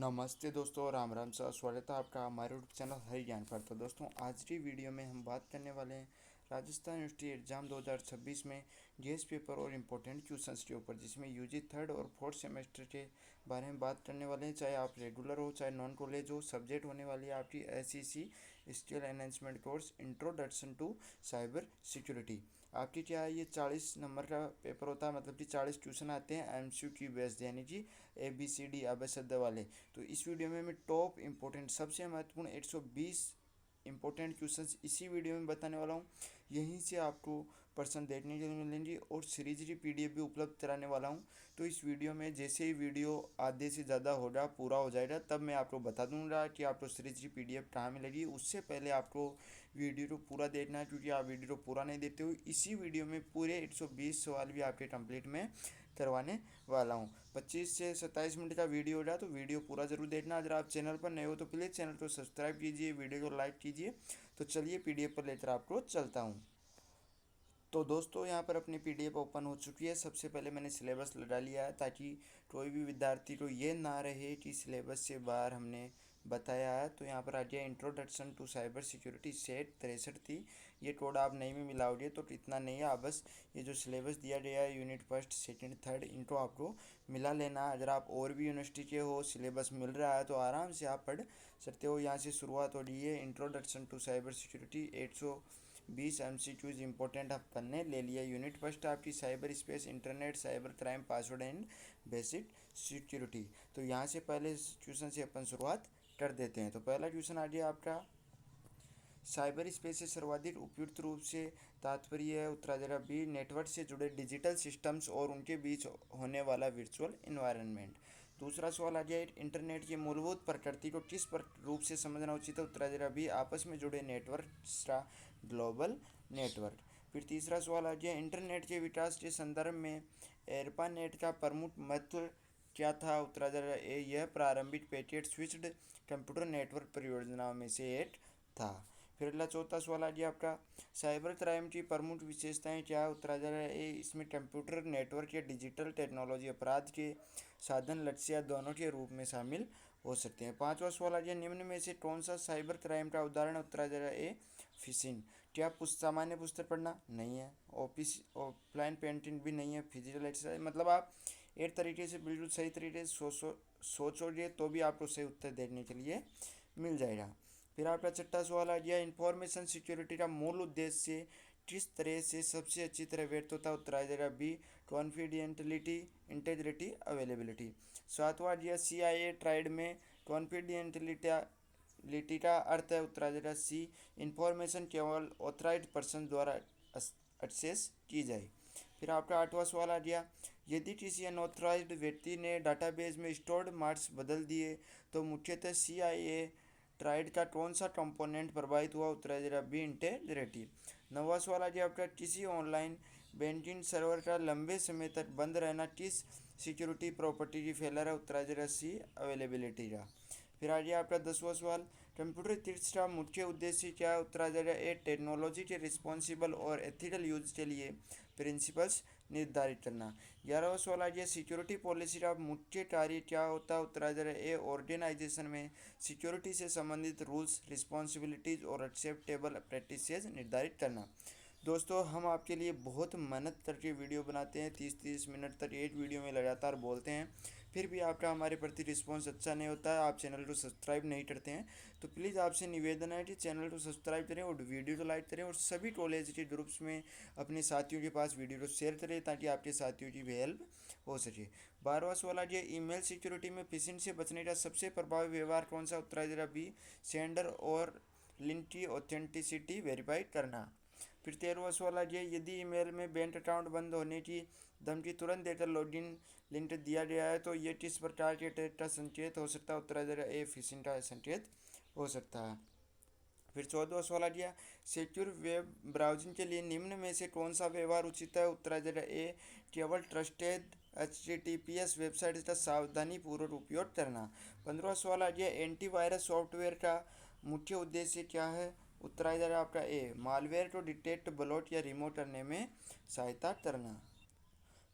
नमस्ते दोस्तों, राम राम सर। स्वागत है आपका हमारे यूट्यूब चैनल हरी ज्ञान पर। तो दोस्तों, आज की वीडियो में हम बात करने वाले हैं राजस्थान यूनिवर्सिटी एग्ज़ाम 2026 में जीएस पेपर और इम्पोर्टेंट क्वेश्चंस के ऊपर, जिसमें यूजी थर्ड और फोर्थ सेमेस्टर के बारे में बात करने वाले हैं। चाहे आप रेगुलर हो चाहे नॉन कॉलेज हो, सब्जेक्ट होने वाली है आपकी SEC skill enhancement course introduction to cyber security. आपकी क्या है, ये 40 नंबर का पेपर होता है, मतलब कि 40 क्वेश्चन आते हैं एमसीक्यू बेस्ड, यानी कि ABCD अबशब्द वाले। तो इस वीडियो में मैं टॉप इम्पोर्टेंट सबसे महत्वपूर्ण 120 इंपॉर्टेंट क्वेश्चंस इसी वीडियो में बताने वाला हूँ। यहीं से आपको प्रश्न देखने के लिए मिलेंगे और सीरीज की पीडीएफ भी उपलब्ध कराने वाला हूँ। तो इस वीडियो में जैसे ही वीडियो आधे से ज़्यादा होगा, पूरा हो जाएगा, तब मैं आपको बता दूंगा कि आपको सीरीज की पीडीएफ कहाँ मिलेगी। उससे पहले आपको वीडियो को पूरा देखना है, क्योंकि आप वीडियो को पूरा नहीं देखते हो। इसी वीडियो में पूरे 120 सवाल भी आपके कंप्लीट में करवाने वाला हूँ। 25 से 27 मिनट का वीडियो हो रहा है, तो वीडियो पूरा जरूर देखना। अगर आप चैनल पर नए हो तो प्लीज़ चैनल को सब्सक्राइब कीजिए, वीडियो को लाइक कीजिए। तो चलिए पीडीएफ पर लेकर आपको चलता हूँ। तो दोस्तों, यहाँ पर अपनी पीडीएफ ओपन हो चुकी है। सबसे पहले मैंने सिलेबस लगा लिया है, ताकि कोई भी विद्यार्थी को ये ना रहे कि सिलेबस से बाहर हमने बताया है। तो यहाँ पर आ गया introduction to cyber security, set 63 थी। ये कोड आप नहीं में मिलाओगे तो इतना नहीं है। आप बस ये जो सिलेबस दिया गया है यूनिट फर्स्ट सेकंड थर्ड, इनको आपको मिला लेना है। अगर आप और भी यूनिवर्सिटी के हो, सिलेबस मिल रहा है, तो आराम से आप पढ़ सकते हो। यहाँ से शुरुआत हो रही है introduction to cyber security. 120 MCQs important अपन ने ले लिया। यूनिट फर्स्ट आपकी cyber space, internet, cyber crime, password and basic security. तो यहाँ से पहले क्वेश्चन से अपन शुरुआत कर देते हैं। तो पहला क्वेश्चन आ गया आपका, साइबर स्पेस से सर्वाधिक उपयुक्त रूप से तात्पर्य है उत्तरा जरा बी, नेटवर्क से जुड़े डिजिटल सिस्टम्स और उनके बीच होने वाला वर्चुअल इन्वायरमेंट। दूसरा सवाल आ गया, इंटरनेट की मूलभूत प्रकृति को किस रूप से समझना उचित है उत्तरा जरा बी, आपस में जुड़े नेटवर्क का ग्लोबल नेटवर्क। फिर तीसरा सवाल आ गया, इंटरनेट के विकास के संदर्भ में एर्पानेट का प्रमुख महत्व क्या था उत्तरा जरा ए, यह प्रारंभिक पैकेट स्विच्ड कंप्यूटर नेटवर्क परियोजनाओं में से एक था। फिर अगला चौथा सवाल आ गया आपका, साइबर क्राइम की प्रमुख विशेषताएं क्या है उत्तरा जा रहा है, इसमें कंप्यूटर नेटवर्क या डिजिटल टेक्नोलॉजी अपराध के साधन लक्ष्य या दोनों के रूप में शामिल हो सकते हैं। पांचवा सवाल आ गया, निम्न में से कौन सा साइबर क्राइम का उदाहरण उत्तरा जा रहा है, फिशिंग। क्या सामान्य पुस्तक पढ़ना नहीं है, ऑफिस ऑफलाइन पेंटिंग भी नहीं है, फिजिकल एक्सरसाइज, मतलब आप एक तरीके से बिल्कुल सही तरीके से सोचोगे तो भी आपको सही उत्तर देने के लिए मिल जाएगा। फिर आपका छठा सवाल आ गया, इंफॉर्मेशन सिक्योरिटी का मूल उद्देश्य किस तरह से सबसे अच्छी तरह व्यक्त होता है उत्तर आ जाएगा बी, कॉन्फिडेंटलिटी, इंटेग्रिटी, अवेलेबिलिटी। सातवां दिया, CIA ट्राइड में कॉन्फिडेंटलिटी का अर्थ है उत्तर आ जाएगा सी, इंफॉर्मेशन केवल ऑथराइज्ड पर्सन द्वारा एक्सेस की जाए। फिर आपका आठवां सवाल आ गया, यदि किसी अनऑथराइज्ड व्यक्ति ने डाटाबेस में स्टोर्ड मार्क्स बदल दिए तो मुख्यतः CIA ट्राइड का कौन सा कंपोनेंट प्रभावित हुआ उत्तर जरा बी, इंटेग्रिटी। नवा सवाल आ गया आपका, किसी ऑनलाइन बैंकिंग सर्वर का लंबे समय तक बंद रहना किस सिक्योरिटी प्रॉपर्टी की फेलर है उत्तर जरा सी, अवेलेबिलिटी का। फिर आ गया आपका 10वां सवाल, कंप्यूटर थ्रेड्स का मुख्य उद्देश्य क्या है उत्तर जरा ए, टेक्नोलॉजी के रिस्पॉन्सिबल और एथिकल यूज के लिए प्रिंसिपल्स निर्धारित करना। 11वां सवाल आ गया, सिक्योरिटी पॉलिसी का मुख्य कार्य क्या होता है उत्तर जरा ए, ऑर्गेनाइजेशन में सिक्योरिटी से संबंधित रूल्स, रिस्पॉन्सिबिलिटीज और एक्सेप्टेबल प्रैक्टिसेस निर्धारित करना। दोस्तों, हम आपके लिए बहुत मेहनत करके वीडियो बनाते हैं, 30-30 मिनट तक एक वीडियो में लगातार बोलते हैं, फिर भी आपका हमारे प्रति रिस्पॉन्स अच्छा नहीं होता है, आप चैनल को सब्सक्राइब नहीं करते हैं। तो प्लीज़ आपसे निवेदन है कि चैनल को सब्सक्राइब करें और वीडियो को लाइक करें, और सभी कॉलेज के ग्रुप्स में अपने साथियों के पास वीडियो को शेयर करें, ताकि आपके साथियों की भी हेल्प हो सके। 12वां सवाल आ गया, ईमेल सिक्योरिटी में फिशिंग से बचने का सबसे प्रभावी व्यवहार कौन सा उत्तर जरा बी, सेंडर और लिंक की ऑथेंटिसिटी वेरीफाई करना। फिर 13वां सवाल आ गया, यदि ईमेल में बैंक अकाउंट बंद होने की धमकी तुरंत देकर लॉगिन लिंक दिया गया है तो ये किस प्रकार के अटैक का संकेत हो सकता है उत्तर जरा ए, फिशिंग का संकेत हो सकता है। फिर 14वां सवाल आ गया, सिक्योर वेब ब्राउजिंग के लिए निम्न में से कौन सा व्यवहार उचित है उत्तर जरा ए, केवल ट्रस्टेड HTTPS वेबसाइट का सावधानीपूर्वक उपयोग करना। 15वां सवाल आ गया, एंटीवायरस सॉफ्टवेयर का मुख्य उद्देश्य क्या है उत्तर आ जाएगा आपका ए, मालवेयर को डिटेक्ट, ब्लॉट या रिमूव करने में सहायता करना।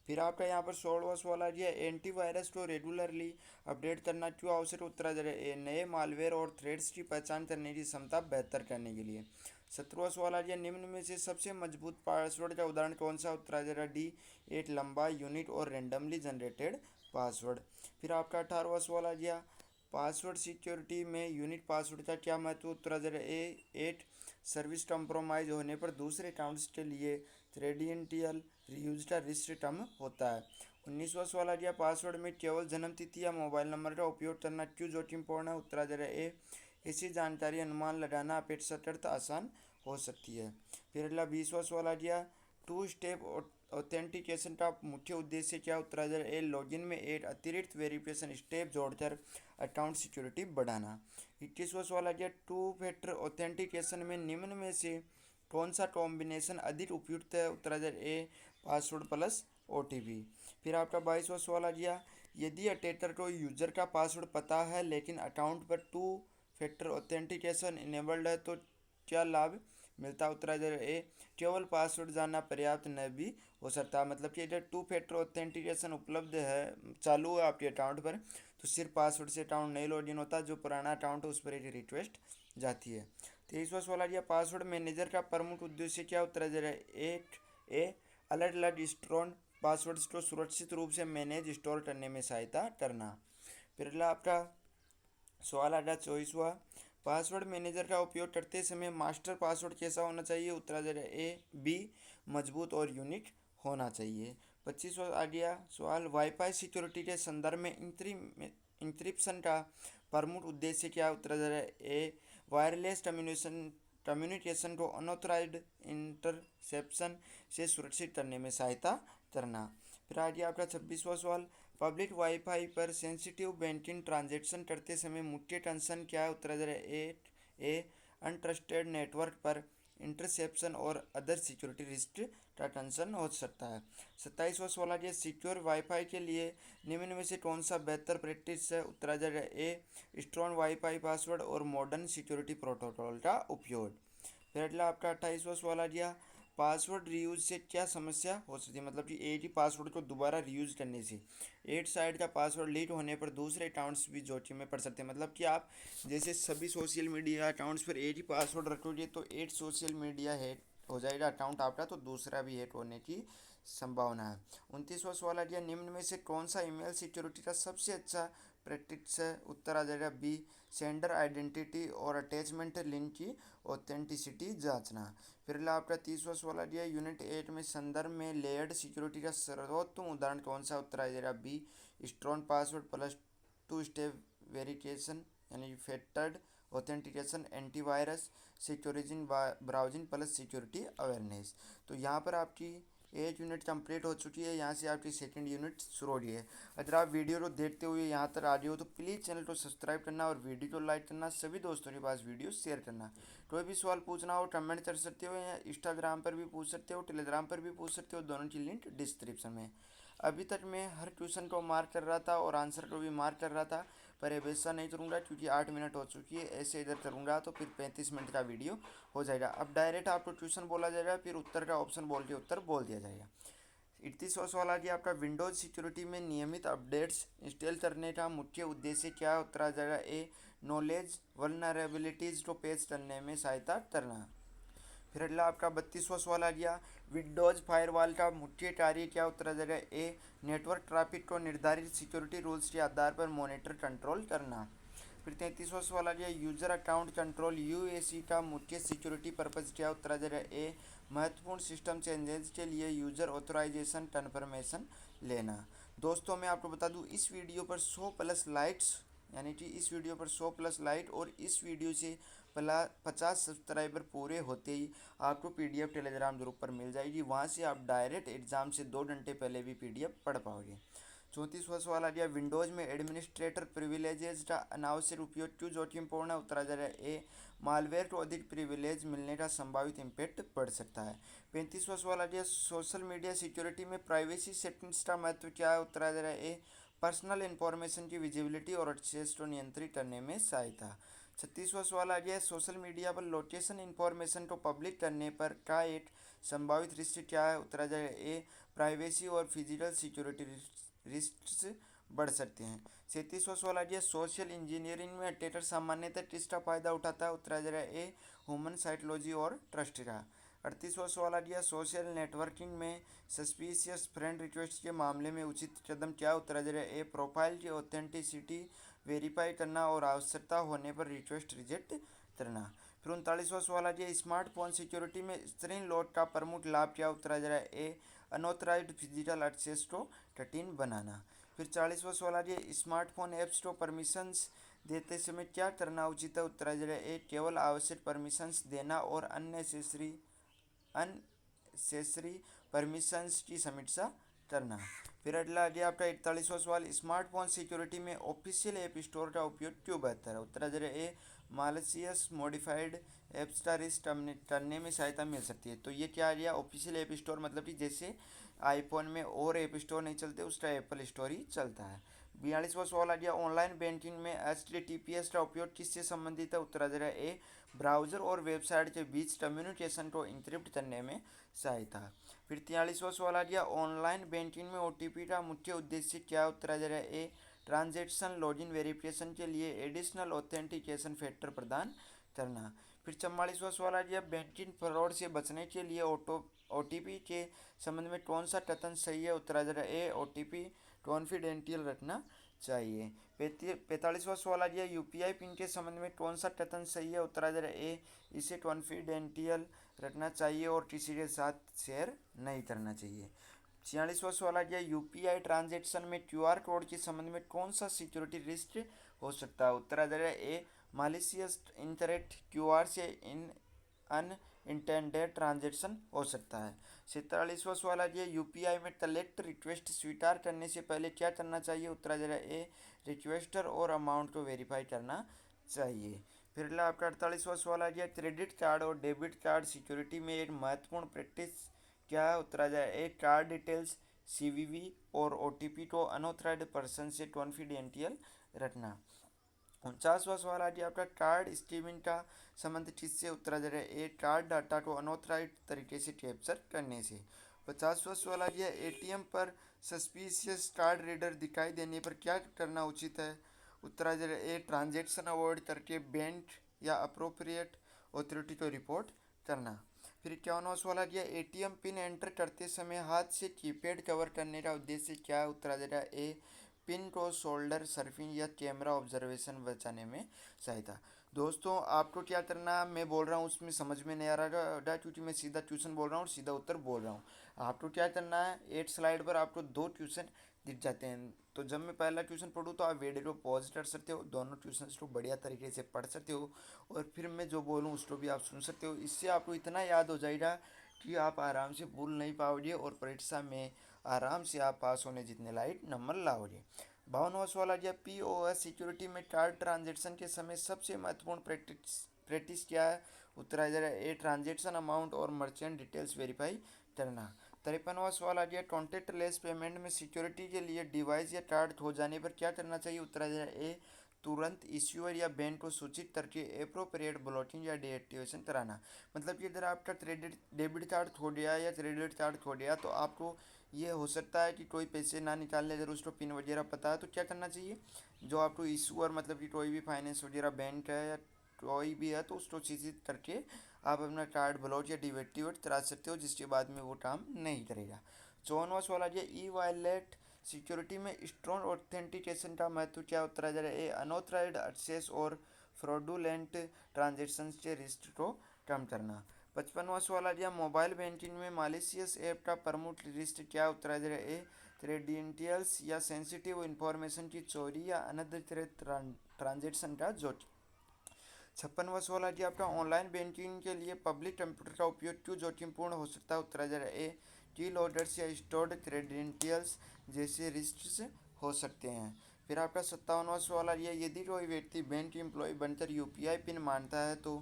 फिर आपका यहाँ पर 16वां सवाल आ गया, एंटीवायरस को रेगुलरली अपडेट करना क्यों आवश्यक? उत्तर आ जाएगा ए, नए मालवेयर और थ्रेड्स की पहचान करने की क्षमता बेहतर करने के लिए। 17वां सवाल आ गया, निम्न में से सबसे मजबूत पासवर्ड का उदाहरण कौन सा? उत्तर आ जाएगा डी, 8 लंबा, यूनिक और रेंडमली जनरेटेड पासवर्ड। फिर आपका 18वां सवाल आ गया, पासवर्ड सिक्योरिटी में यूनिक पासवर्ड का क्या महत्व? उत्तर आ जाएगा ए, 8 सर्विस कंप्रोमाइज होने पर दूसरे अकाउंट्स के लिए थ्रेडियंटियल रीयूज का रिस्क कम होता है। 19वां सवाल आ गया, पासवर्ड में केवल जन्म तिथि या मोबाइल नंबर का उपयोग करना क्यों जोखिमपूर्ण है? उत्तर आ जाएगा ए, ऐसी जानकारी अनुमान लगाना अपेक्षाकृत आसान हो सकती है। फिर अगला 20वां सवाल आ गया, टू स्टेप ऑथेंटिकेशन का मुख्य उद्देश्य क्या? उत्तर आ जाएगा ए, लॉगिन में एक अतिरिक्त वेरिफिकेशन स्टेप जोड़कर अकाउंट सिक्योरिटी बढ़ाना। 21वां सवाल आ गया, टू फैक्टर ऑथेंटिकेशन में निम्न में से कौन सा कॉम्बिनेशन अधिक उपयुक्त है? उत्तर आ जाएगा ए, पासवर्ड प्लस OTP। फिर आपका 22वां सवाल आ गया, यदि अटैकर को यूजर का पासवर्ड पता है लेकिन अकाउंट पर टू फैक्टर ऑथेंटिकेशन इनेबल्ड है तो क्या लाभ मिलता है? उत्तर आ जाएगा ए, केवल पासवर्ड जानना पर्याप्त न भी हो सकता है। मतलब कि अगर टू फैक्टर ऑथेंटिकेशन उपलब्ध है, चालू है आपके अकाउंट पर, तो सिर्फ पासवर्ड से अकाउंट नहीं लॉगिन होता, जो पुराना अकाउंट है उस पर एक रिक्वेस्ट जाती है। 23वां सवाल आ गया, पासवर्ड मैनेजर का प्रमुख उद्देश्य क्या? उत्तर आ जाएगा एक ए, अलग अलग स्ट्रॉन्ग पासवर्ड्स को सुरक्षित रूप से मैनेज स्टोर करने में सहायता करना। फिर अगला आपका सवाल आ गया 24वां, पासवर्ड मैनेजर का उपयोग करते समय मास्टर पासवर्ड कैसा होना चाहिए? उत्तर आ जाएगा ए, बी, मजबूत और यूनिक होना चाहिए। 25वां आ गया सवाल, वाईफाई सिक्योरिटी के संदर्भ में इंक्रिप्शन का प्रमुख उद्देश्य क्या? उत्तर आ जाएगा ए, वायरलेस कम्युनिकेशन को अनऑथराइज्ड इंटरसेप्शन से सुरक्षित करने में सहायता करना। फिर आ गया आपका 26वां सवाल, पब्लिक वाईफाई पर सेंसिटिव बैंकिंग ट्रांजैक्शन करते समय मुख्य कंसर्न क्या है? उत्तर आ जाएगा ए, अनट्रस्टेड नेटवर्क पर इंटरसेप्शन और अदर सिक्योरिटी रिस्क का कंसर्न हो सकता है। 27वां सवाल आ गया, सिक्योर वाईफाई के लिए निम्न में से कौन सा बेहतर प्रैक्टिस है? उत्तर आ जाएगा ए, स्ट्रॉन्ग वाईफाई पासवर्ड और मॉडर्न सिक्योरिटी प्रोटोकॉल का उपयोग। फिर अगला आपका 28वां सवाल आ गया, पासवर्ड रीयूज से क्या समस्या हो सकती है? मतलब कि एक ही पासवर्ड को दोबारा रीयूज करने से एट साइड का पासवर्ड लीक होने पर दूसरे अकाउंट्स भी जोखिम में पड़ सकते हैं। मतलब कि आप जैसे सभी सोशल मीडिया अकाउंट्स पर एक ही पासवर्ड रखोगे तो 8 सोशल मीडिया हैक हो जाएगा अकाउंट आपका, तो दूसरा भी हैक होने की संभावना है। 29वां सवाल आ गया, निम्न में से कौन सा ईमेल सिक्योरिटी का सबसे अच्छा प्रैक्टिस है? उत्तर आ जाएगा बी, सेंडर आइडेंटिटी और अटैचमेंट लिंक की ऑथेंटिसिटी जांचना। फिर आपका 30वां सवाल आ गया, यूनिट 8 में संदर्भ में लेयर्ड सिक्योरिटी का सर्वोत्तम उदाहरण कौन सा? उत्तर आ जाएगा B, strong password plus two step verification यानी factored authentication, antivirus securing browsing plus security awareness. तो यहाँ पर आपकी एक यूनिट कंप्लीट हो चुकी है, यहाँ से आपकी सेकंड यूनिट शुरू हो रही है। अगर आप वीडियो को देखते हुए यहाँ तक आ रही हो तो प्लीज़ चैनल को सब्सक्राइब करना और वीडियो को लाइक करना, सभी दोस्तों के पास वीडियो शेयर करना। कोई भी सवाल पूछना हो कमेंट कर सकते हो, या इंस्टाग्राम पर भी पूछ सकते हो, टेलीग्राम पर भी पूछ सकते हो, दोनों की लिंक डिस्क्रिप्शन में। अभी तक मैं हर क्वेश्चन को मार्क कर रहा था और आंसर को भी मार्क कर रहा था, पर अब ऐसा नहीं करूँगा क्योंकि 8 मिनट हो चुकी है। ऐसे इधर करूँगा तो फिर 35 मिनट का वीडियो हो जाएगा। अब डायरेक्ट आपको क्वेश्चन बोला जाएगा, फिर उत्तर का ऑप्शन बोल के उत्तर बोल दिया जाएगा। 31वां सवाल आ गया आपका, विंडोज सिक्योरिटी में नियमित अपडेट्स इंस्टॉल करने का मुख्य उद्देश्य क्या है? उत्तर आ जाएगा ए, नॉलेज वल्नरेबिलिटीज़ को पेश करने में सहायता करना। फिर अगला आपका 32वां सवाल आ गया, विंडोज फायरवॉल का मुख्य कार्य क्या? उत्तर आ जाएगा ए, नेटवर्क ट्रैफिक को निर्धारित सिक्योरिटी रूल्स के आधार पर मॉनिटर कंट्रोल करना। फिर 33वां सवाल आ गया, यूजर अकाउंट कंट्रोल UAC का मुख्य सिक्योरिटी पर्पज क्या? उत्तर आ जाएगा ए, महत्वपूर्ण सिस्टम चेंजेस के लिए यूजर ऑथराइजेशन कन्फर्मेशन लेना। दोस्तों मैं आपको बता दूं, इस वीडियो पर 100 प्लस लाइक्स, यानी कि इस वीडियो पर 100 प्लस लाइक और इस वीडियो से 50 सब्सक्राइबर पूरे होते ही आपको PDF टेलीग्राम ग्रुप पर मिल जाएगी। वहाँ से आप डायरेक्ट एग्जाम से 2 घंटे पहले भी PDF पढ़ पाओगे। 34वां सवाल आ गया, विंडोज में एडमिनिस्ट्रेटर प्रिविलेजेस का अनावश्यक उपयोग क्यों जोखिमपूर्ण है? उत्तर आ जाएगा ए, मालवेयर को अधिक प्रिविलेज मिलने का संभावित इम्पैक्ट पड़ सकता है। 35वां सवाल आ गया, सोशल मीडिया सिक्योरिटी में प्राइवेसी सेटिंग्स का महत्व क्या है? उत्तर आ जाएगा ए, पर्सनल इंफॉर्मेशन की विजिबिलिटी और एक्सेस को नियंत्रित करने में सहायता। 36वां सवाल आ गया, सोशल मीडिया पर लोकेशन इंफॉर्मेशन को पब्लिक करने पर का एक संभावित रिस्क क्या है? उत्तर आ जाएगा ए, प्राइवेसी और फिजिकल सिक्योरिटी रिस्क बढ़ सकते हैं। 37वां सवाल आ गया, सोशल इंजीनियरिंग में अटैकर सामान्यतः किसका फायदा उठाता है? उत्तर आ जाएगा ए, ह्यूमन साइकोलॉजी और ट्रस्ट का। 38वां सवाल आ गया, सोशल नेटवर्किंग में सस्पिशियस फ्रेंड रिक्वेस्ट के मामले में उचित कदम क्या? उत्तर आ जाएगा ए, प्रोफाइल की ऑथेंटिसिटी वेरीफाई करना और आवश्यकता होने पर रिक्वेस्ट रिजेक्ट करना। फिर 39वां सवाल आ गया, स्मार्टफोन सिक्योरिटी में स्क्रीन लॉक का प्रमुख लाभ क्या? उत्तर आ जाएगा ए, अनऑथराइज्ड फिजिकल एक्सेस को कठिन बनाना। फिर 40वां सवाल आ गया, स्मार्टफोन ऐप्स को परमिशंस देते समय क्या करना उचित है? उत्तर आ जाएगा ए, केवल आवश्यक परमिशंस देना और अनसेसरी परमिशंस की समीक्षा करना। फिर अगला आ गया आपका 41वां सवाल, स्मार्टफोन सिक्योरिटी में ऑफिशियल ऐप स्टोर का उपयोग क्यों बेहतर है? उत्तर आ जाएगा ए, मालिशियस मॉडिफाइड ऐप्स का रिस्क करने में सहायता मिल सकती है। तो ये क्या आ गया, ऑफिशियल ऐप स्टोर मतलब कि जैसे आईफोन में और ऐप स्टोर नहीं चलते उसका एप्पल स्टोर ही चलता है। 42वां सवाल आ गया, ऑनलाइन बैंकिंग में HTTPS का उपयोग किससे संबंधित है? उत्तर आ जाएगा ए, ब्राउज़र और वेबसाइट के बीच कम्युनिकेशन को इंक्रिप्ट करने में सहायता। फिर 43वां सवाल आ गया, ऑनलाइन बैंकिंग में OTP का मुख्य उद्देश्य क्या? उत्तर आ जाएगा ए, ट्रांजैक्शन लॉगिन वेरिफिकेशन के लिए एडिशनल ऑथेंटिकेशन फैक्टर प्रदान करना। फिर 44वां सवाल आ गया, बैंकिंग फ्रॉड से बचने के लिए OTP के संबंध में कौन सा कथन सही है? उत्तर आ जाएगा ए, OTP कॉन्फिडेंशियल रखना चाहिए। 45वां सवाल आ गया, UPI पिन के संबंध में कौन सा कथन सही है? उत्तर आ जाएगा ए, इसे कॉन्फिडेंशियल रखना चाहिए और किसी के साथ शेयर नहीं करना चाहिए। 46वां सवाल आ गया, UPI ट्रांजेक्शन में QR कोड के संबंध में कौन सा सिक्योरिटी रिस्क हो सकता है? उत्तर आ जाएगा ए, मालिशियस इंटरेक्ट QR से अनइंटेंडेड ट्रांजेक्शन हो सकता है। 47वां सवाल आ गया, UPI में कलेक्ट रिक्वेस्ट स्वीकार करने से पहले क्या करना चाहिए? उत्तर आ जाएगा ए, रिक्वेस्टर और अमाउंट को वेरीफाई करना चाहिए। फिर अगला आपका 48वां सवाल आ गया, क्रेडिट कार्ड और डेबिट कार्ड सिक्योरिटी में एक महत्वपूर्ण प्रैक्टिस क्या है? उत्तर आ जाएगा ए, कार्ड डिटेल्स CVV और OTP को अनऑथराइज्ड पर्सन से कॉन्फिडेंशियल रखना। 49वां सवाल आ गया आपका, कार्ड स्ट्रीमिंग का संबंध किससे? उत्तर आ जाएगा ए, कार्ड डाटा को अनऑथराइज्ड तरीके से कैप्चर करने से। 50वां सवाल आ गया, ATM पर सस्पिशियस कार्ड रीडर दिखाई देने पर क्या करना उचित है? उत्तर आ जाएगा ए, ट्रांजेक्शन अवॉइड करके बैंक या अप्रोप्रिएट अथॉरिटी को रिपोर्ट करना। फिर 51वां सवाल आ गया, ATM पिन एंटर करते समय हाथ से कीपैड कवर करने का उद्देश्य क्या है? उत्तर आ जाएगा ए, पिन को शोल्डर सर्फिंग या कैमरा ऑब्जर्वेशन बचाने में सहायता। दोस्तों आपको क्या करना मैं बोल रहा हूँ उसमें समझ में नहीं आ रहा क्योंकि मैं सीधा क्वेश्चन बोल रहा हूँ और सीधा उत्तर बोल रहा हूँ। आपको क्या करना है, 8 स्लाइड पर आपको 2 क्वेश्चन दिख जाते हैं, तो जब मैं पहला क्वेश्चन पढ़ूँ तो आप वीडियो को पॉज कर सकते हो, दोनों क्वेश्चन को बढ़िया तरीके से पढ़ सकते हो और फिर मैं जो बोलूँ उसको भी आप सुन सकते हो। इससे आपको इतना याद हो जाएगा कि आप आराम से भूल नहीं पाओगे और परीक्षा में आराम से आप पास होने जितने लायक नंबर लाओगे। 52वां सवाल आ गया, POS सिक्योरिटी में कार्ड ट्रांजेक्शन के समय सबसे महत्वपूर्ण प्रैक्टिस क्या है? उत्तर आ जाएगा ए, ट्रांजेक्शन अमाउंट और मर्चेंट डिटेल्स वेरीफाई करना। 53वां सवाल आ गया, कॉन्टैक्टलेस पेमेंट में सिक्योरिटी के लिए डिवाइस या कार्ड खो जाने पर क्या करना चाहिए? उत्तर आ जाएगा ए, तुरंत इश्यूअर या बैंक को सूचित करके एप्रोप्रिएट ब्लॉकिंग या डीएक्टिवेशन कराना। मतलब कि अगर आपका क्रेडिट डेबिट कार्ड खो गया या क्रेडिट कार्ड खो गया तो आपको ये हो सकता है कि कोई पैसे ना निकालने, अगर उसको पिन वगैरह पता है तो क्या करना चाहिए, जो आपको इशूअर मतलब कि कोई भी फाइनेंस वगैरह बैंक है या कोई भी है तो उसको सूचित करके आप अपना कार्ड ब्लॉक या डिएक्टिवेट करा सकते हो, जिसके बाद में वो काम नहीं करेगा। 54वां सवाल आ गया, ई वॉलेट सिक्योरिटी में स्ट्रॉन्ग ऑथेंटिकेशन का महत्व क्या? उत्तर आ जाएगा ए, अनऑथराइज्ड एक्सेस और फ्रॉडुलेंट ट्रांजेक्शन के रिस्क को कम करना। 55वां सवाल आ गया, मोबाइल बैंकिंग में मालिशियस ऐप का प्रमुख रिस्क क्या? उत्तर आ जाएगा ए, क्रेडेंशियल्स या सेंसिटिव इंफॉर्मेशन की चोरी या अनधिकृत ट्रांजेक्शन का जोखिम। 56वां सवाल आ गया आपका, ऑनलाइन बैंकिंग के लिए पब्लिक कंप्यूटर का उपयोग क्यों जोखिमपूर्ण हो सकता है? उत्तर आ जाएगा ए, की लोडर्स या स्टोर्ड क्रेडेंशियल्स जैसे रिस्क हो सकते हैं। फिर आपका 57वां सवाल आ गया, यदि कोई व्यक्ति बैंक एम्प्लॉय बनकर UPI पिन मानता है तो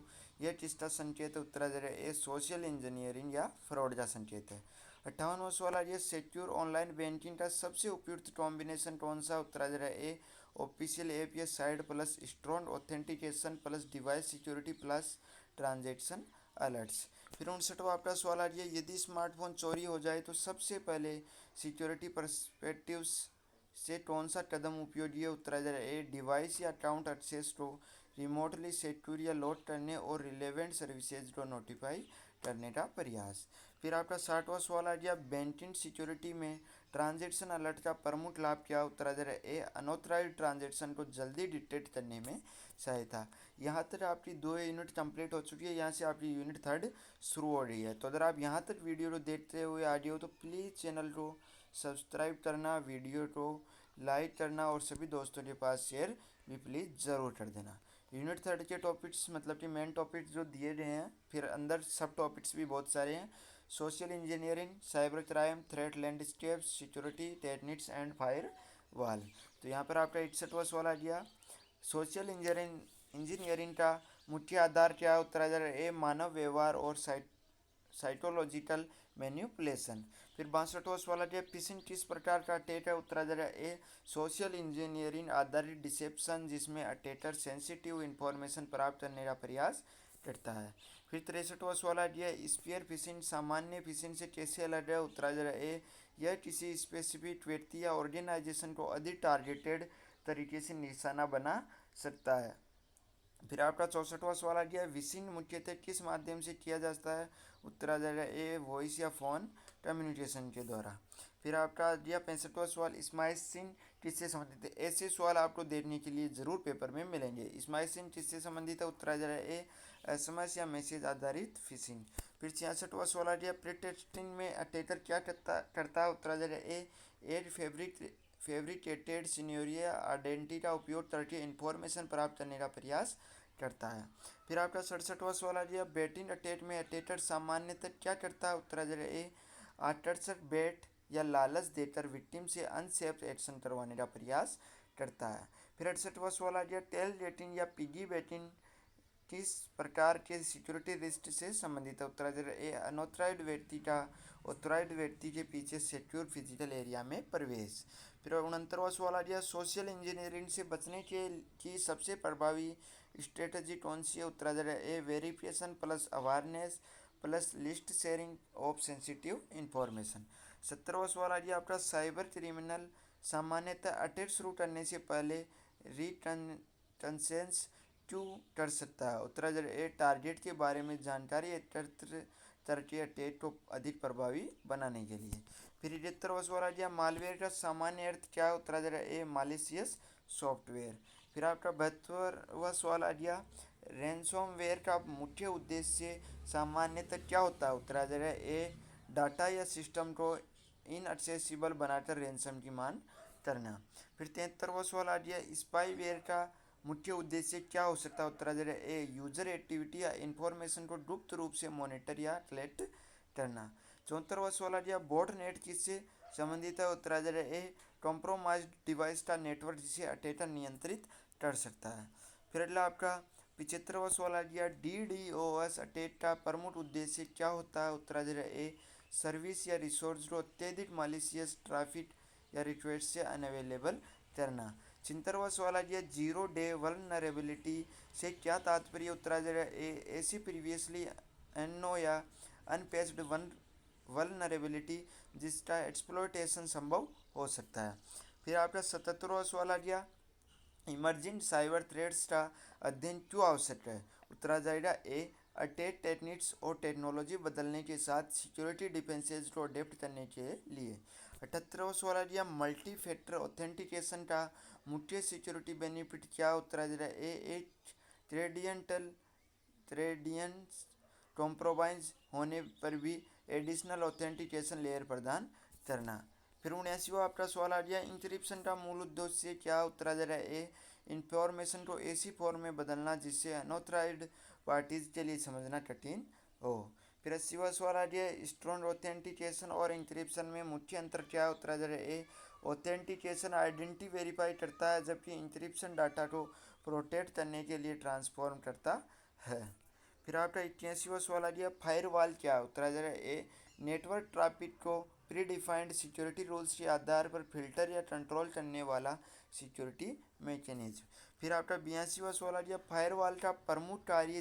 यह किसका संकेत है? उत्तर आ जाएगा ए, सोशल इंजीनियरिंग या फ्रॉड का संकेत है। 58वां सवाल आ गया सिक्योर ऑनलाइन बैंकिंग का सबसे उपयुक्त कॉम्बिनेशन कौन सा? उत्तर आ रहा है ए ऑफिशियल ऐप या site plus strong authentication plus device security plus transaction alerts. फिर 59वां आपका सवाल आ गया यदि स्मार्टफोन चोरी हो जाए तो सबसे पहले सिक्योरिटी पर्सपेक्टिव्स से कौन सा कदम उपयोगी है? उत्तर आ रहा है ए डिवाइस या अकाउंट एक्सेस को रिमोटली सिक्योर या लॉक करने और रिलेवेंट सर्विसेज को नोटिफाई करने का प्रयास। फिर आपका 60वां सवाल आ गया बैंकिंग सिक्योरिटी में ट्रांजैक्शन अलर्ट का प्रमुख लाभ क्या? उत्तर आ रहा है ए अनऑथराइज्ड ट्रांजैक्शन को जल्दी डिटेक्ट करने में सहायता। यहाँ तक आपकी 2 यूनिट कंप्लीट हो चुकी है, यहाँ से आपकी यूनिट 3 शुरू हो रही है। तो अगर आप यहाँ तक वीडियो को देखते हुए आ रही हो तो प्लीज़ चैनल को सब्सक्राइब करना, वीडियो को लाइक करना और सभी दोस्तों के पास शेयर भी प्लीज़ ज़रूर कर देना। यूनिट 3 के टॉपिक्स मतलब कि मेन टॉपिक्स जो दिए गए हैं, फिर अंदर सब टॉपिक्स भी बहुत सारे हैं। Social engineering, cyber crime, threat landscape, security techniques and fire वाल। तो यहाँ पर आपका 61वां सवाल आ गया सोशल इंजीनियरिंग का मुख्य आधार क्या है? उत्तर आ रहा है ए मानव व्यवहार और साइकोलॉजिकल मैन्युपुलेशन। फिर 62वां सवाल आ गया फिशिंग किस प्रकार का अटैक है? उत्तर आ रहा है ए सोशल इंजीनियरिंग आधारित डिसेप्शन जिसमें अटैकर सेंसिटिव इंफॉर्मेशन प्राप्त करने का प्रयास करता है। फिर 63वां सवाल आ गया स्पीयर फिशिंग सामान्य फिशिंग से कैसे अलग है? उत्तर आ रहा है ए यह किसी स्पेसिफिक व्यक्ति या ऑर्गेनाइजेशन को अधिक टारगेटेड तरीके से निशाना बना सकता है। फिर आपका 64वां सवाल आ गया विशिंग मुख्यतः किस माध्यम से किया जाता है? उत्तर आ जाएगा ए वॉइस या फोन कम्युनिकेशन के द्वारा। फिर आपका आ गया 65वां सवाल स्माइसिंग किससे संबंधित है? ऐसे सवाल आपको देखने के लिए जरूर पेपर में मिलेंगे। स्माइसिंग किससे संबंधित है? उत्तर आ जाएगा ए एसएमएस या मैसेज आधारित फिशिंग। फिर 66वां सवाल आ गया प्री टेस्टिंग में अटैकर क्या करता है? उत्तर आ जाएगा ए एड फैब्रिकेटेड सिनेरियो आइडेंटिटी का उपयोग करके इंफॉर्मेशन प्राप्त करने का प्रयास करता है। फिर आपका 67वां सवाल आ गया बेटिंग अटैक में अटैकर सामान्यतः क्या करता है? उत्तर आ जाएगा ए आकर्षक बेट या लालच देकर विक्टिम से अनसेफ एक्शन करवाने का प्रयास करता है। फिर 68वां सवाल आ गया टेल डेटिंग या पिगी बेटिंग किस प्रकार के सिक्योरिटी रिस्क से संबंधित है? उत्तर आ जाएगा ए अनऑथराइज्ड व्यक्ति का ऑथराइज्ड व्यक्ति के पीछे सिक्योर फिजिकल एरिया में प्रवेश। फिर 69वां सवाल आ गया सोशल इंजीनियरिंग से बचने के की सबसे प्रभावी स्ट्रेटजी कौन सी है? उत्तर आ जाएगा A verification plus awareness plus least sharing of sensitive information. 70वां सवाल आ गया आपका साइबर क्रिमिनल सामान्यतः अटैक शुरू करने से पहले रिकन्सेंस क्यों कर सकता है? उत्तर आ जाएगा ए टारगेट के बारे में जानकारी एकत्र करके अटैक को अधिक प्रभावी बनाने के लिए। फिर 73वां सवाल आ गया मालवेयर का सामान्य अर्थ क्या है? उत्तर आ जाएगा ए मालिशियस सॉफ्टवेयर। फिर आपका 72वां सवाल आ गया रैंसमवेयर का मुख्य उद्देश्य सामान्यतः क्या होता है? उत्तर आ जाएगा ए डाटा या सिस्टम को इनएक्सेसिबल बनाकर रैंसम की मांग करना। फिर 73वां सवाल आ गया स्पाईवेयर का मुख्य उद्देश्य क्या हो सकता है? उत्तर आ जाएगा ए यूजर एक्टिविटी या इंफॉर्मेशन को गुप्त रूप से मॉनिटर या कलेक्ट करना। 74वां सवाल आ गया बोट नेट किससे संबंधित है? उत्तर आ जाएगा ए कॉम्प्रोमाइज्ड डिवाइस का नेटवर्क जिसे अटैकर नियंत्रित कर सकता है। फिर अगला आपका 75वां सवाल आ गया DDoS अटैक का प्रमुख उद्देश्य क्या होता है? उत्तर आ जाएगा ए सर्विस या रिसोर्स को अत्यधिक मालिशियस ट्रैफिक या रिक्वेस्ट से अनअवेलेबल करना। 76वां सवाल आ गया जीरो डे वल्नरेबिलिटी से क्या तात्पर्य? उत्तर आ जाएगा ए ऐसी प्रीवियसली अननो या अनपैच्ड वल्नरेबिलिटी जिसका एक्सप्लॉयटेशन संभव हो सकता है। फिर आपका 77वां सवाल आ गया इमर्जिंग साइबर थ्रेट्स का अध्ययन क्यों आवश्यक है? उत्तर आ जाएगा ए अटैक टेक्निक्स और टेक्नोलॉजी बदलने के साथ सिक्योरिटी डिफेंसेस को अडेप्ट करने के लिए। 78वां सवाल आ गया मल्टी फैक्टर ऑथेंटिकेशन का मुख्य सिक्योरिटी बेनिफिट क्या? उत्तर आ जाएगा ए एक थ्रेडियंस कॉम्प्रोमाइज होने पर भी एडिशनल ऑथेंटिकेशन लेयर प्रदान करना। फिर 79वां आपका सवाल आ गया इंक्रिप्शन का मूल उद्देश्य क्या? उत्तर आ जाएगा ए इंफॉर्मेशन को ऐसी फॉर्म में बदलना जिससे अनऑथराइज्ड पार्टीज के लिए समझना कठिन हो। फिर 80वां सवाल आ गया स्ट्रॉन्ग ऑथेंटिकेशन और इंक्रिप्शन में मुख्य अंतर क्या है? उत्तर आ जाएगा ए ऑथेंटिकेशन आइडेंटिटी वेरीफाई करता है जबकि इंक्रिप्शन डाटा को प्रोटेक्ट करने के लिए ट्रांसफॉर्म करता है। फिर आपका 81वां सवाल आ गया फायरवॉल क्या है? उत्तर आ जाएगा ए नेटवर्क ट्रैफिक को प्री डिफाइंड सिक्योरिटी रूल्स के आधार पर फिल्टर या कंट्रोल करने वाला सिक्योरिटी मैकेनिज्म। फिर आपका 82वां सवाल आ गया, फायरवॉल का प्रमुख कार्य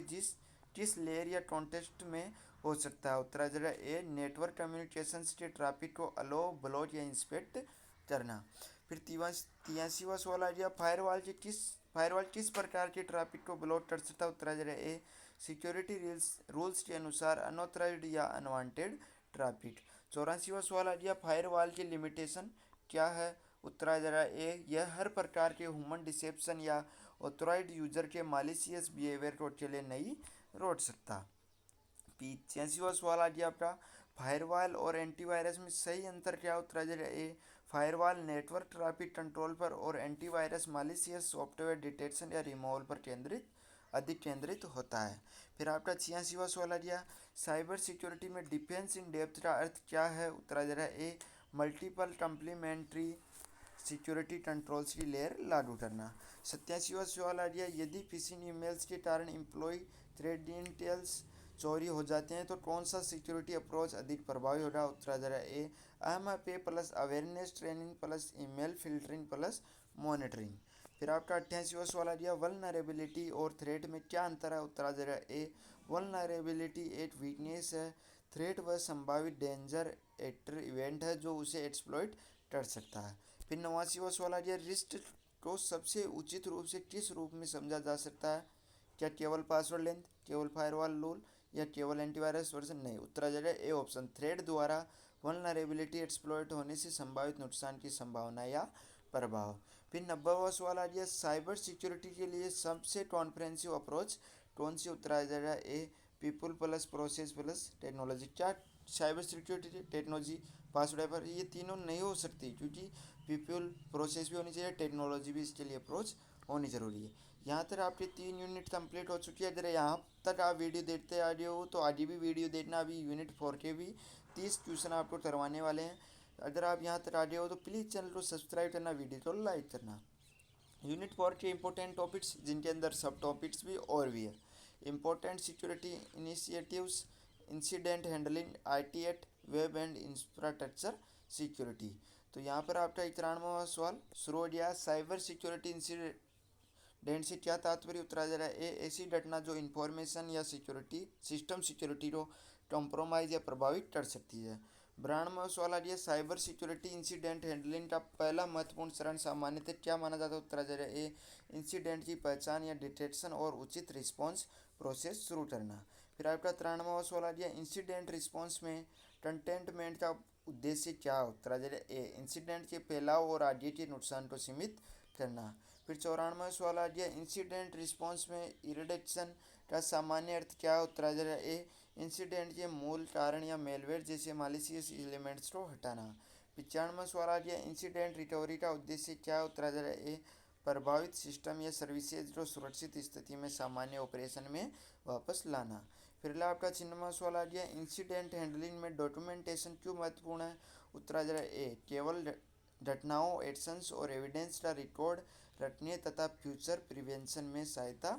किस लेयर या कॉन्टेक्स्ट में हो सकता है? उत्तर आ जाएगा ए, नेटवर्क कम्युनिकेशंस के ट्रैफिक को अलो, ब्लॉक या इंस्पेक्ट करना। फिर 83वां सवाल आ गया, फायरवॉल किस प्रकार के ट्रैफिक को ब्लॉक कर सकता है? उत्तर आ जाएगा ए, सिक्योरिटी रूल्स के अनुसार अनऑथराइज्ड या अनवांटेड ट्रैफिक। 84वां सवाल आ गया, फायरवॉल की लिमिटेशन क्या है? उत्तर आ जाएगा ए, यह हर प्रकार के ह्यूमन डिसेप्शन या ऑथराइज्ड यूजर के मालिशियस बिहेवियर को अकेले नहीं रोक सकता। 85वां सवाल आ गया आपका, फायरवॉल और एंटीवायरस में सही अंतर क्या? उत्तर आ जाएगा ए, फायरवॉल नेटवर्क ट्रैफिक कंट्रोल पर और एंटीवायरस मालिशियस सॉफ्टवेयर डिटेक्शन या रिमूवल पर अधिक केंद्रित होता है। फिर आपका 86वां सवाल आ गया, साइबर सिक्योरिटी में डिफेंस इन डेप्थ का अर्थ क्या है? उत्तर आ जाएगा ए, मल्टीपल कंप्लीमेंट्री सिक्योरिटी कंट्रोल्स की लेयर लागू करना। 87वां सवाल आ गया, यदि फिशिंग ईमेल्स के कारण एम्प्लॉय क्रेडेंशियल्स चोरी हो जाते हैं तो कौन सा सिक्योरिटी अप्रोच अधिक प्रभावी होगा? उत्तर आ जाएगा ए, IMAP plus awareness training plus email filtering plus monitoring. फिर आपका 88वां सवाल आ गया, वल्नरेबिलिटी और थ्रेट में क्या अंतर है? उत्तर आ जाएगा ए, वल्नरेबिलिटी एक वीकनेस है, थ्रेट वह संभावित डेंजर एक्टर इवेंट है जो उसे एक्सप्लॉइट कर सकता है। फिर 89वां सवाल आ गया, रिस्ट को सबसे उचित रूप से किस रूप में समझा जा सकता है? क्या केवल पासवर्ड लेंथ, केवल फायरवॉल रूल या केवल एंटीवायरस वर्जन? नहीं, उत्तर आ जाएगा ए ऑप्शन, थ्रेड द्वारा वल्नरेबिलिटी एक्सप्लॉइट होने से संभावित नुकसान की संभावना या प्रभाव। फिर 90वां सवाल आ गया, साइबर सिक्योरिटी के लिए सबसे कॉम्प्रिहेंसिव अप्रोच कौन सी? उत्तर आ जाएगा A, people plus process plus technology. क्या साइबर सिक्योरिटी टेक्नोलॉजी पासवर्ड पर ये तीनों नहीं हो सकती, क्योंकि पीपल प्रोसेस भी होनी चाहिए, टेक्नोलॉजी भी इसके लिए अप्रोच होनी जरूरी है। यहाँ तक आपकी 3 यूनिट कंप्लीट हो चुकी है। अगर यहाँ तक आप वीडियो देखते आ रहे हो तो आगे भी वीडियो देखना, अभी यूनिट 4 के भी 30 क्वेश्चन आपको करवाने वाले हैं। अगर आप यहाँ तक आ रहे हो तो प्लीज़ चैनल को सब्सक्राइब करना, वीडियो को लाइक करना। यूनिट 4 के इंपॉर्टेंट टॉपिक्स, जिनके अंदर सब टॉपिक्स भी और भी है। Important security initiatives, incident handling, IT at web and infrastructure security. तो यहाँ पर आपका 93वां सवाल शुरू हो गया, साइबर सिक्योरिटी इंसिडेंट से क्या तात्पर्य? उत्तर आ जा रहा है ए, ऐसी घटना जो इंफॉर्मेशन या सिक्योरिटी सिस्टम सिक्योरिटी को कॉम्प्रोमाइज या प्रभावित कर सकती है। 92वां सवाल आ गया, साइबर सिक्योरिटी इंसिडेंट हैंडलिंग का पहला महत्वपूर्ण चरण सामान्यतः क्या माना जाता है? उत्तर आ जा रहा है ए, इंसिडेंट की पहचान या डिटेक्शन और उचित रिस्पॉन्स प्रोसेस शुरू करना। फिर आपका 93वां सवाल आ गया, इंसिडेंट रिस्पॉन्स में कंटेनमेंट का उद्देश्य क्या? उत्तर आ जा रहा है ए, इंसिडेंट के फैलाव और आगे के नुकसान को सीमित करना। फिर 94वां सवाल आ गया, इंसिडेंट रिस्पॉन्स में इरिडेक्शन का सामान्य अर्थ क्या? उत्तर आ जा रहा है ए, इंसिडेंट के मूल कारण या मेलवेयर जैसे मालिशियस एलिमेंट्स को हटाना। 95वां सवाल आ गया, इंसिडेंट रिकवरी का उद्देश्य क्या? उत्तर आ जा रहा है ए, प्रभावित सिस्टम या सर्विसेज को सुरक्षित स्थिति में सामान्य ऑपरेशन में वापस लाना। फिर आपका 96वां सवाल आ गया, इंसिडेंट हैंडलिंग में डॉक्यूमेंटेशन क्यों महत्वपूर्ण है? उत्तर आ जा रहा है ए, केवल घटनाओं, एक्शंस और एविडेंस का रिकॉर्ड रखने तथा फ्यूचर प्रिवेंशन में सहायता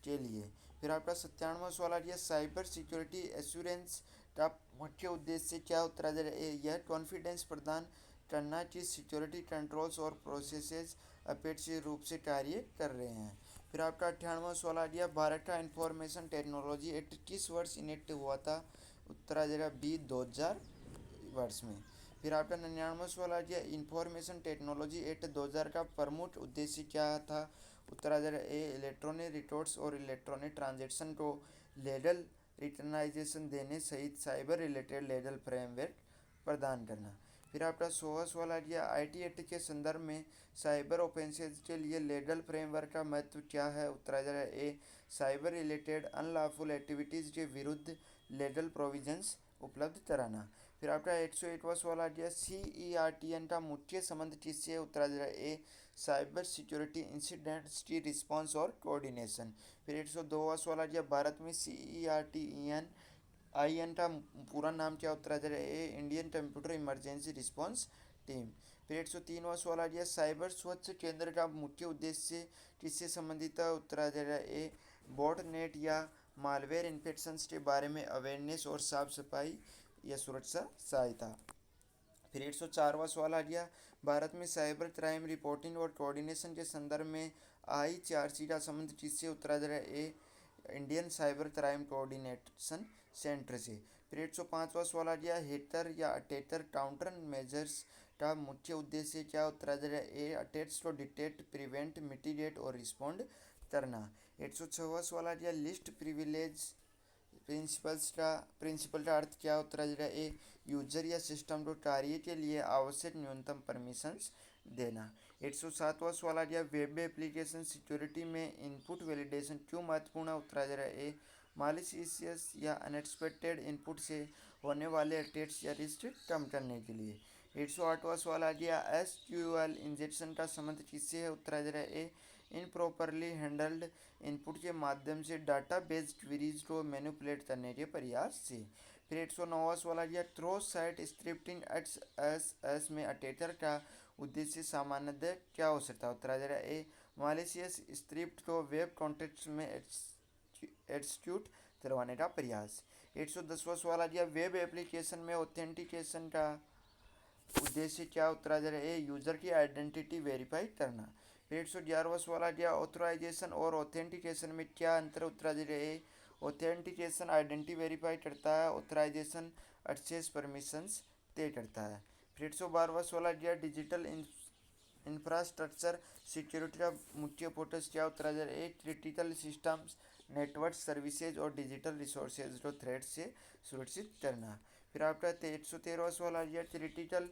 के लिए। फिर आपका 97वां सवाल आ गया, साइबर सिक्योरिटी एश्योरेंस का मुख्य उद्देश्य क्या? उत्तर आ जा रहा है, यह कॉन्फिडेंस प्रदान करना कि सिक्योरिटी कंट्रोल्स और प्रोसेसेस अपेक्षित रूप से कार्य कर रहे हैं। फिर आपका 98वां सवाल आ गया, भारत का इंफॉर्मेशन टेक्नोलॉजी एक्ट किस वर्ष इनेक्ट हुआ था? उत्तर आ जाएगा बी, 2000 वर्ष में। फिर आपका 99वां सवाल आ गया, इंफॉर्मेशन टेक्नोलॉजी एक्ट 2000 का प्रमुख उद्देश्य क्या था? उत्तर आ जाएगा ए, इलेक्ट्रॉनिक रिकॉर्ड्स और इलेक्ट्रॉनिक ट्रांजैक्शन को लीगल रिकग्नाइजेशन देने सहित साइबर रिलेटेड लीगल फ्रेमवर्क प्रदान करना। फिर आपका 100वां सवाल आ गया, IT एक्ट के संदर्भ में साइबर ऑफेंसेज के लिए लीगल फ्रेमवर्क का महत्व क्या है? उत्तर आ जाएगा ए, साइबर रिलेटेड अनलॉफुल एक्टिविटीज़ के विरुद्ध लीगल प्रोविजंस उपलब्ध कराना। फिर आपका 101वां सवाल आ गया, CERTN का मुख्य संबंध किससे? उत्तर आ जाएगा ए, साइबर सिक्योरिटी इंसिडेंट्स की रिस्पॉन्स और कोऑर्डिनेशन। फिर 102वां सवाल आ गया, भारत में CERTN का पूरा नाम क्या? उत्तर आ जाएगा A, Indian computer emergency response team. फिर 103वां सवाल आ गया, साइबर स्वच्छ केंद्र का मुख्य उद्देश्य किससे संबंधित है? उत्तर आ जाएगा ए, बॉटनेट या मालवेयर इन्फेक्शंस के बारे में अवेयरनेस और साफ सफाई या सुरक्षा सहायता। फिर 104वां सवाल आ गया, भारत में साइबर क्राइम रिपोर्टिंग और कोऑर्डिनेशन के संदर्भ में ICRC का संबंध किससे? उत्तराधिकारी A Indian cyber crime coordination centre से। फिर 105वां सवाल आ गया, हेटर या अटैकर काउंटर मेजर्स का मुख्य उद्देश्य क्या? उत्तराधिकारी ए अटैक्स को डिटेक्ट, प्रिवेंट, मिटिगेट और रिस्पॉन्ड करना। 106वां सवाल आ गया, लिस्ट प्रिविलेज प्रिंसिपल का अर्थ क्या? उत्तराधिकारी ए यूजर या सिस्टम को कार्य के लिए आवश्यक न्यूनतम परमिशंस देना। 107वां सवाल आ गया, वेब एप्लीकेशन सिक्योरिटी में इनपुट वैलिडेशन क्यों महत्वपूर्ण है? उत्तराधिकारी ए मालिशियस या अनएक्सपेक्टेड इनपुट से होने वाले अटैक्स या रिस्क कम करने के लिए। 108वां सवाल आ गया, SQL इंजेक्शन का संबंध किससे है? उत्तराधिकारी ए इनप्रॉपरली हैंडल्ड इनपुट के माध्यम से डाटाबेस क्वेरीज को मैनिपुलेट करने के प्रयास से। फिर 109वां सवाल आ गया, क्रॉस साइट स्क्रिप्टिंग XSS में अटैकर का उद्देश्य सामान्यतः क्या हो सकता है? उत्तराधिकारी ए मालिशियस स्क्रिप्ट को वेब कॉन्टेक्स्ट में एग्जीक्यूट करवाने का प्रयास। 110वां सवाल आ गया, वेब एप्लीकेशन में ऑथेंटिकेशन का उद्देश्य क्या? उत्तराधिकारी ए यूजर की आइडेंटिटी वेरीफाई करना। फिर 111वां सवाल आ गया, ऑथराइजेशन और ऑथेंटिकेशन में क्या अंतर? उत्तराधिकारी ए ऑथेंटिकेशन आइडेंटिटी वेरीफाई करता है, ऑथराइजेशन एक्सेस परमिशंस तय करता है। फिर 112वां सवाल आ गया, डिजिटल इंफ्रास्ट्रक्चर सिक्योरिटी का मुख्य फोकस क्या? उत्तराधिकारी a critical systems, network services और डिजिटल रिसोर्सेज को थ्रेट से सुरक्षित करना। फिर आपका 113वां सवाल आ गया, क्रिटिकल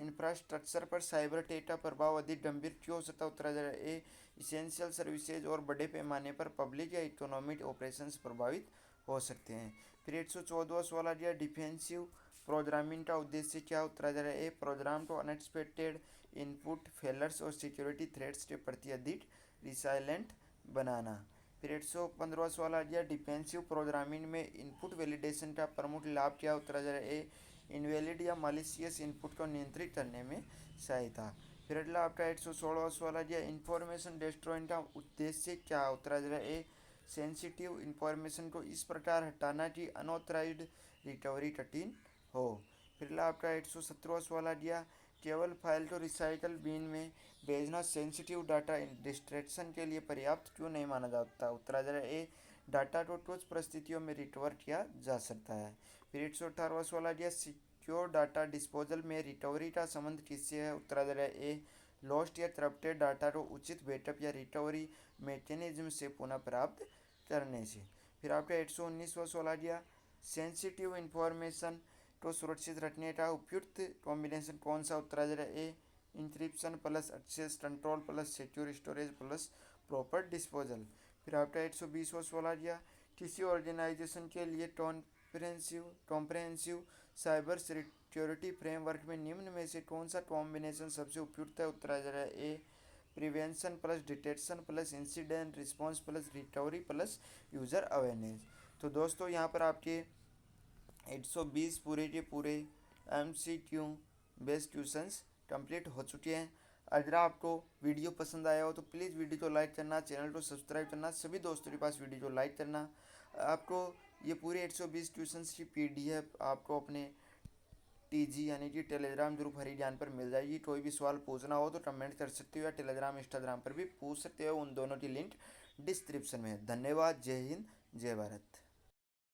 इंफ्रास्ट्रक्चर पर साइबर अटैक का प्रभाव अधिक गंभीर क्यों हो सकता है? उत्तराधिकारी ए इसेंशियल सर्विसेज और बड़े पैमाने पर पब्लिक या इकोनॉमिक ऑपरेशंस प्रभावित हो सकते हैं। फिर 114वां सवाल आ गया, डिफेंसिव प्रोग्रामिंग का उद्देश्य क्या? उत्तराधिकारी ए प्रोग्राम को अनएक्सपेक्टेड इनपुट फेलर्स और सिक्योरिटी थ्रेट्स के प्रति अधिक रिसाइलेंट बनाना। फिर 115वां सवाल आ गया, डिफेंसिव प्रोग्रामिंग में इनपुट वैलिडेशन का प्रमुख लाभ क्या? उत्तराधिकारी ए इनवैलिड या मालिशियस इनपुट को नियंत्रित करने में सहायता। फिर अगला आपका 116वां सवाल आ गया, इंफॉर्मेशन डिस्ट्रॉइंग का उद्देश्य क्या? उत्तराधिकारी ए सेंसिटिव इंफॉर्मेशन को इस प्रकार हटाना कि अनऑथराइज्ड रिकवरी कठिन हो। फिर आपका 117वां सवाल आ गया, केवल फाइल को रिसाइकल बिन में भेजना सेंसिटिव डाटा डिस्ट्रैक्शन के लिए पर्याप्त क्यों नहीं माना जाता? उत्तराधिकारी ए डाटा को कुछ परिस्थितियों में रिकवर किया जा सकता है। फिर 118वां सवाल आ गया, सिक्योर डाटा डिस्पोजल में रिकवरी का संबंध किससे है? उत्तराधिकारी ए लॉस्ट या करप्टेड डाटा को उचित बैकअप या रिकवरी मैकेनिज्म से पुनः प्राप्त करने से। फिर आपका 119वां सवाल आ गया, सेंसिटिव इंफॉर्मेशन को सुरक्षित रखने का उपयुक्त कॉम्बिनेशन कौन सा? उत्तराधिकारी A encryption plus access control plus secure storage plus proper disposal. फिर आपका 120वां सवाल आ गया, किसी ऑर्गेनाइजेशन के लिए कॉम्प्रहेंसिव साइबर सिक्योरिटी फ्रेमवर्क में निम्न में से कौन सा कॉम्बिनेशन सबसे उपयुक्त है? उत्तराधिकारी A prevention plus detection plus incident response plus recovery plus user awareness. तो दोस्तों यहाँ पर आपके 120 पूरे के पूरे MCQ बेस्ड क्वेश्चंस कंप्लीट हो चुके हैं। अगर आपको वीडियो पसंद आया हो तो प्लीज़ वीडियो को लाइक करना, चैनल को सब्सक्राइब करना, सभी दोस्तों के पास वीडियो को लाइक करना। आपको ये पूरे 120 क्वेश्चंस की PDF आपको अपने TG यानी कि टेलीग्राम ग्रुप हरी ज्ञान पर मिल जाएगी। कोई भी सवाल पूछना हो तो कमेंट कर सकते हो या टेलीग्राम इंस्टाग्राम पर भी पूछ सकते हो। उन दोनों की लिंक डिस्क्रिप्शन में है। धन्यवाद। जय हिंद, जय भारत।